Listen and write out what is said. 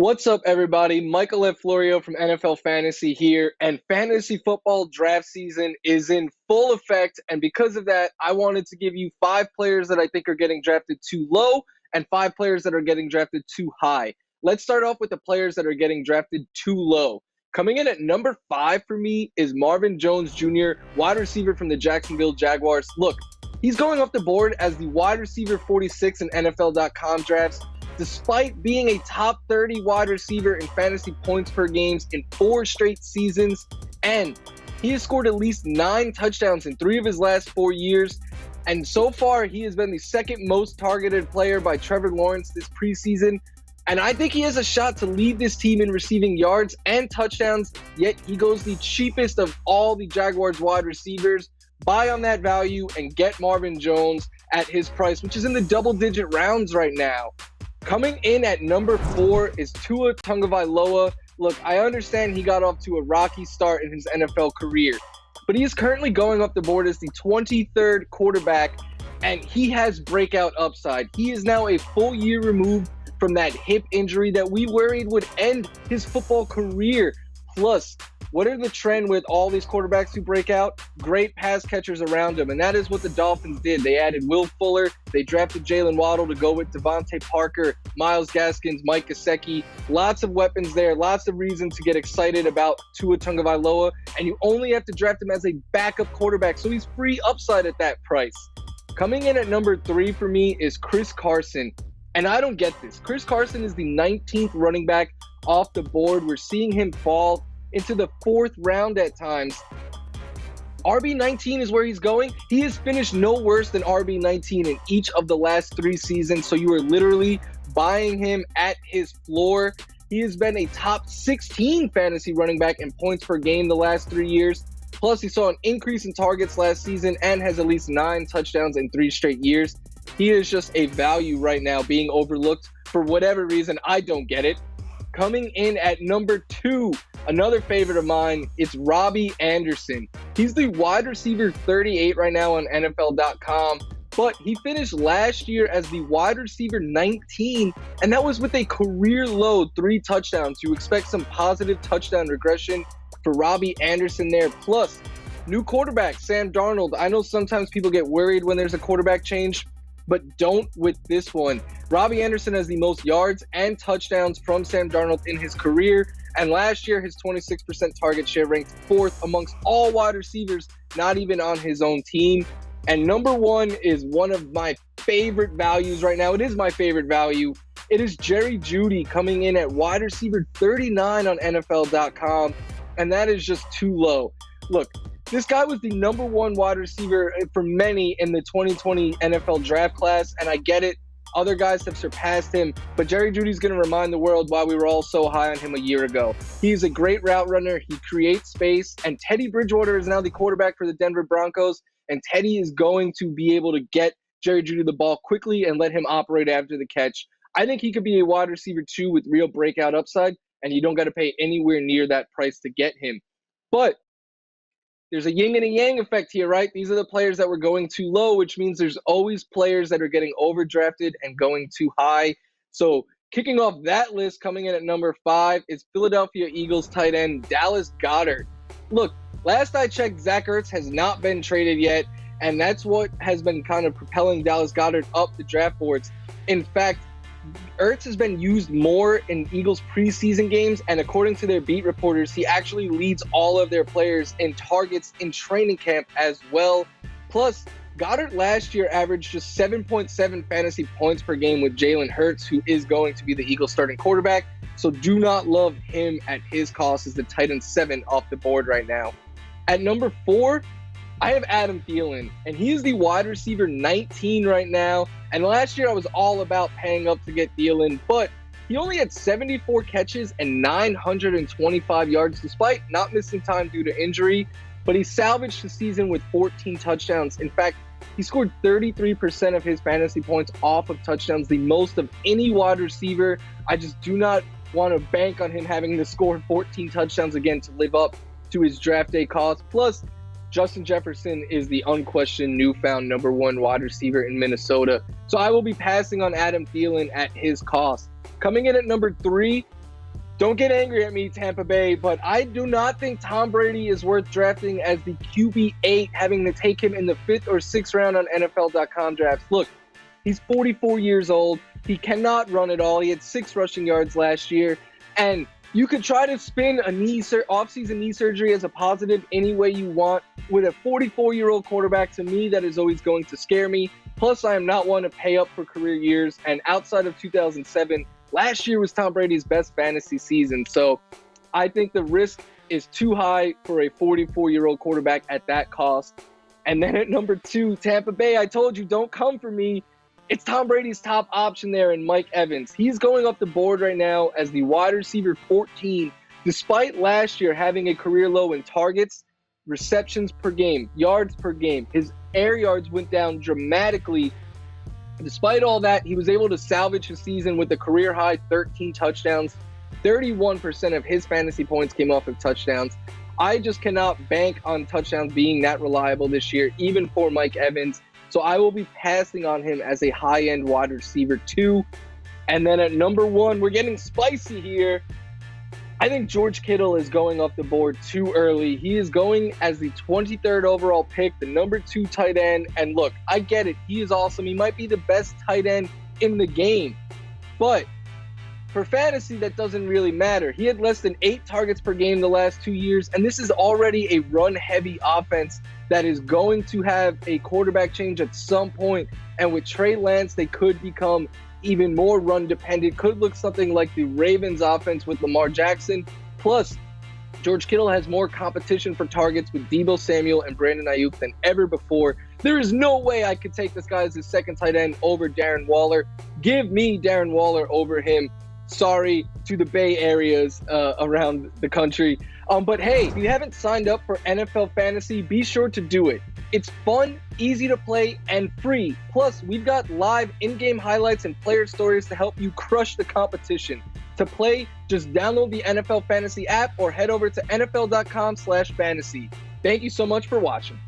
What's up, everybody? Michael and Florio from NFL Fantasy here, and fantasy football draft season is in full effect. And because of that, I wanted to give you 5 players that I think are getting drafted too low and 5 players that are getting drafted too high. Let's start off with the players that are getting drafted too low. Coming in at number 5 for me is Marvin Jones Jr., wide receiver from the Jacksonville Jaguars. Look, he's going off the board as the wide receiver 46 in NFL.com drafts. Despite being a top 30 wide receiver in fantasy points per games in 4 straight seasons, and he has scored at least 9 touchdowns in 3 of his last 4 years. And so far, he has been the second most targeted player by Trevor Lawrence this preseason. And I think he has a shot to lead this team in receiving yards and touchdowns, yet he goes the cheapest of all the Jaguars wide receivers. Buy on that value and get Marvin Jones at his price, which is in the double-digit rounds right now. Coming in at number 4 is Tua Tagovailoa. Look, I understand he got off to a rocky start in his NFL career, but he is currently going up the board as the 23rd quarterback, and he has breakout upside. He is now a full year removed from that hip injury that we worried would end his football career. Plus, what are the trend with all these quarterbacks who break out? Great pass catchers around them, and that is what the Dolphins did. They added Will Fuller, they drafted Jalen Waddle to go with Devontae Parker, Myles Gaskins, Mike Gesicki. Lots of weapons there, lots of reason to get excited about Tua Tagovailoa, and you only have to draft him as a backup quarterback, so he's free upside at that price. Coming in at number 3 for me is Chris Carson, and I don't get this. Chris Carson is the 19th running back off the board. We're seeing him fall into the 4th round at times. RB19 is where he's going. He has finished no worse than RB19 in each of the last 3 seasons, so you are literally buying him at his floor. He has been a top 16 fantasy running back in points per game the last 3 years. Plus, he saw an increase in targets last season and has at least 9 touchdowns in 3 straight years. He is just a value right now being overlooked for whatever reason. I don't get it. Coming in at number 2, another favorite of mine, it's Robbie Anderson. He's the wide receiver 38 right now on NFL.com, but he finished last year as the wide receiver 19, and that was with a career low 3 touchdowns. You expect some positive touchdown regression for Robbie Anderson there. Plus, new quarterback, Sam Darnold. I know sometimes people get worried when there's a quarterback change, but don't with this one. Robbie Anderson has the most yards and touchdowns from Sam Darnold in his career, and last year his 26% target share ranked 4th amongst all wide receivers, not even on his own team. And number 1 is one of my favorite values right now. It is my favorite value. It is Jerry Jeudy coming in at wide receiver 39 on NFL.com, and that is just too low. Look, this guy was the number 1 wide receiver for many in the 2020 NFL draft class, and I get it. Other guys have surpassed him, but Jerry Jeudy's going to remind the world why we were all so high on him a year ago. He's a great route runner. He creates space, and Teddy Bridgewater is now the quarterback for the Denver Broncos, and Teddy is going to be able to get Jerry Jeudy the ball quickly and let him operate after the catch. I think he could be a wide receiver 2 with real breakout upside, and you don't got to pay anywhere near that price to get him. But there's a yin and a yang effect here, right? These are the players that were going too low, which means there's always players that are getting overdrafted and going too high. So kicking off that list, coming in at number 5, is Philadelphia Eagles tight end Dallas Goedert. Look, last I checked, Zach Ertz has not been traded yet, and that's what has been kind of propelling Dallas Goedert up the draft boards. In fact, Ertz has been used more in Eagles preseason games, and according to their beat reporters, he actually leads all of their players in targets in training camp as well. Plus, Goddard last year averaged just 7.7 fantasy points per game with Jalen Hurts, who is going to be the Eagles starting quarterback. So do not love him at his cost as the tight end 7 off the board right now. At number 4, I have Adam Thielen, and he is the wide receiver 19 right now. And last year I was all about paying up to get Thielen, but he only had 74 catches and 925 yards despite not missing time due to injury. But he salvaged the season with 14 touchdowns. In fact, he scored 33% of his fantasy points off of touchdowns, the most of any wide receiver. I just do not want to bank on him having to score 14 touchdowns again to live up to his draft day cost. Plus, Justin Jefferson is the unquestioned newfound number 1 wide receiver in Minnesota. So I will be passing on Adam Thielen at his cost. Coming in at number 3 Don't get angry at me, Tampa Bay, but I do not think Tom Brady is worth drafting as the QB8, having to take him in the 5th or 6th round on NFL.com drafts. Look, he's 44 years old. He cannot run at all. He had 6 rushing yards last year. And you could try to spin a off-season knee surgery as a positive any way you want. With a 44-year-old quarterback, to me, that is always going to scare me. Plus, I am not one to pay up for career years. And outside of 2007, last year was Tom Brady's best fantasy season. So I think the risk is too high for a 44-year-old quarterback at that cost. And then at number 2, Tampa Bay, I told you, don't come for me. It's Tom Brady's top option there in Mike Evans. He's going up the board right now as the wide receiver 14, despite last year having a career low in targets, receptions per game, yards per game. His air yards went down dramatically. Despite all that, he was able to salvage his season with a career-high 13 touchdowns. 31% of his fantasy points came off of touchdowns. I just cannot bank on touchdowns being that reliable this year, even for Mike Evans. So I will be passing on him as a high-end wide receiver 2. And then at number 1, we're getting spicy here. I think George Kittle is going off the board too early. He is going as the 23rd overall pick, the number 2 tight end. And look, I get it. He is awesome. He might be the best tight end in the game. But for fantasy, that doesn't really matter. He had less than 8 targets per game the last 2 years. And this is already a run-heavy offense that is going to have a quarterback change at some point. And with Trey Lance, they could become even more run dependent. Could look something like the Ravens offense with Lamar Jackson. Plus, George Kittle has more competition for targets with Deebo Samuel and Brandon Ayuk than ever before. There is no way I could take this guy as his second tight end over Darren Waller. Give me Darren Waller over him. Sorry to the Bay Areas around the country. But hey, if you haven't signed up for NFL Fantasy, be sure to do it. It's fun, easy to play, and free. Plus, we've got live in-game highlights and player stories to help you crush the competition. To play, just download the NFL Fantasy app or head over to NFL.com/fantasy. Thank you so much for watching.